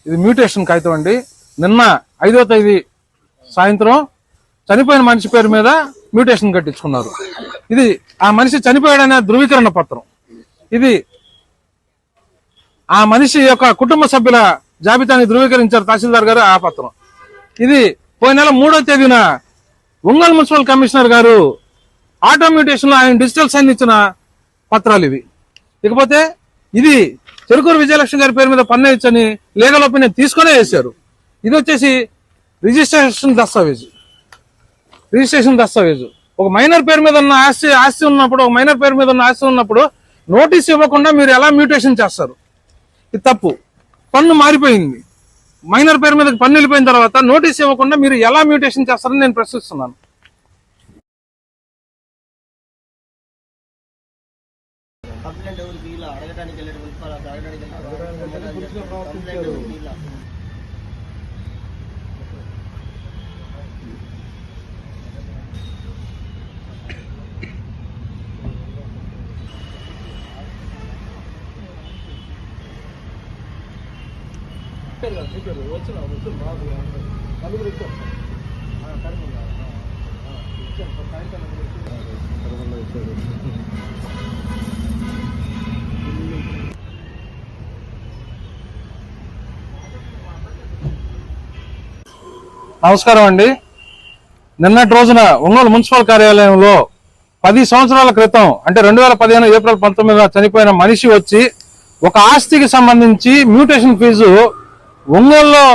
ఇది మ్యూటేషన్ కాగితం అండి. నిన్న 5వ తేదీ సాయంత్రం చనిపోయిన మనిషి పేరు మీద మ్యూటేషన్ కట్టించుకున్నారు. ఇది ఆ మనిషి చనిపోయాడనే ధృవీకరణ పత్రం. ఇది ఆ మనిషి యొక్క కుటుంబ సభ్యుల జాబితాని ధృవీకరించారు తహసీల్దార్ గారు ఆ పత్రం. ఇది పోయిన నెల 3వ తేదీన ఒంగోలు మున్సిపల్ కమిషనర్ గారు ఆటో మ్యూటేషన్ లో ఆయన డిజిటల్ సైన్ ఇచ్చిన పత్రాలు ఇవి. ఇకపోతే ఇది చెరుకూరు విజయలక్ష్మి గారి పేరు మీద పన్ను ఇచ్చని లీగల్ ఒపీనియన్ తీసుకునే వేశారు. ఇది వచ్చేసి రిజిస్ట్రేషన్ దస్తావేజు. ఒక మైనర్ పేరు మీద ఉన్న ఆస్తి ఉన్నప్పుడు, ఒక మైనర్ పేరు మీద ఉన్న ఆస్తి ఉన్నప్పుడు నోటీస్ ఇవ్వకుండా మీరు ఎలా మ్యూటేషన్ చేస్తారు? ఇది తప్పు. పన్ను మారిపోయింది, మైనర్ పేరు మీద పన్ను వెళ్ళిపోయిన తర్వాత నోటీస్ ఇవ్వకుండా మీరు ఎలా మ్యూటేషన్ చేస్తారని నేను ప్రశ్నిస్తున్నాను. నమస్కారం అండి. నిన్నటి రోజున ఒంగోలు మున్సిపల్ కార్యాలయంలో 10 సంవత్సరాల క్రితం అంటే 2015 ఏప్రిల్ 19 చనిపోయిన మనిషి వచ్చి ఒక ఆస్తికి సంబంధించి మ్యూటేషన్ ఫీజు ఒంగోలులో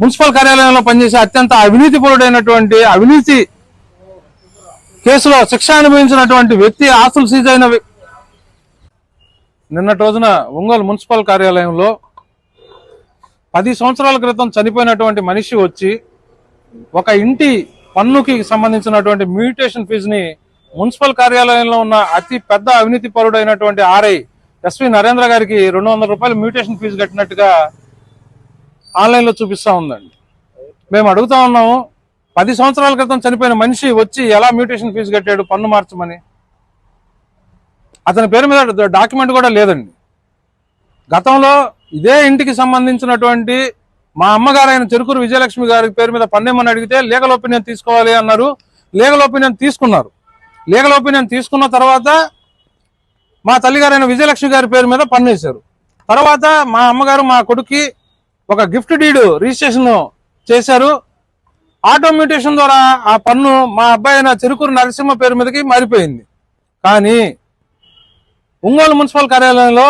మున్సిపల్ కార్యాలయంలో పనిచేసే అత్యంత అవినీతిపరుడైనటువంటి అవినీతి కేసులో శిక్ష అనుభవించినటువంటి వ్యక్తి ఆస్తులు సీజ్ అయిన నిన్నటి రోజున ఒంగోలు మున్సిపల్ కార్యాలయంలో 10 సంవత్సరాల క్రితం చనిపోయినటువంటి మనిషి వచ్చి ఒక ఇంటి పన్నుకి సంబంధించినటువంటి మ్యూటేషన్ ఫీజుని మున్సిపల్ కార్యాలయంలో ఉన్న అతి పెద్ద అవినీతి పరుడైనటువంటి ఆర్ఐ ఎస్వి నరేంద్ర గారికి 200 రూపాయలు మ్యూటేషన్ ఫీజు కట్టినట్టుగా ఆన్లైన్లో చూపిస్తా ఉందండి. మేము అడుగుతా ఉన్నాము, 10 సంవత్సరాల క్రితం చనిపోయిన మనిషి వచ్చి ఎలా మ్యూటేషన్ ఫీజు కట్టాడు పన్ను మార్చమని? అతని పేరు మీద డాక్యుమెంట్ కూడా లేదండి. గతంలో ఇదే ఇంటికి సంబంధించినటువంటి మా అమ్మగారైన చెరుకూరు విజయలక్ష్మి గారి పేరు మీద పన్నేమని అడిగితే లీగల్ ఒపీనియన్ తీసుకోవాలి అన్నారు. లీగల్ ఒపీనియన్ తీసుకున్నారు. లీగల్ ఒపీనియన్ తీసుకున్న తర్వాత మా తల్లిగారైన విజయలక్ష్మి గారి పేరు మీద పన్ను వేశారు. తర్వాత మా అమ్మగారు మా కొడుక్కి ఒక గిఫ్ట్ డీడ్ రిజిస్ట్రేషన్ చేశారు. ఆటో మ్యూటేషన్ ద్వారా ఆ పన్ను మా అబ్బాయి అయిన చెరుకూరు నరసింహ పేరు మీదకి మారిపోయింది. కానీ ఒంగోలు మున్సిపల్ కార్యాలయంలో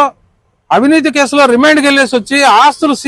అవినీతి కేసులో రిమైండ్కి వెళ్ళేసి వచ్చి ఆస్తులు సీజ్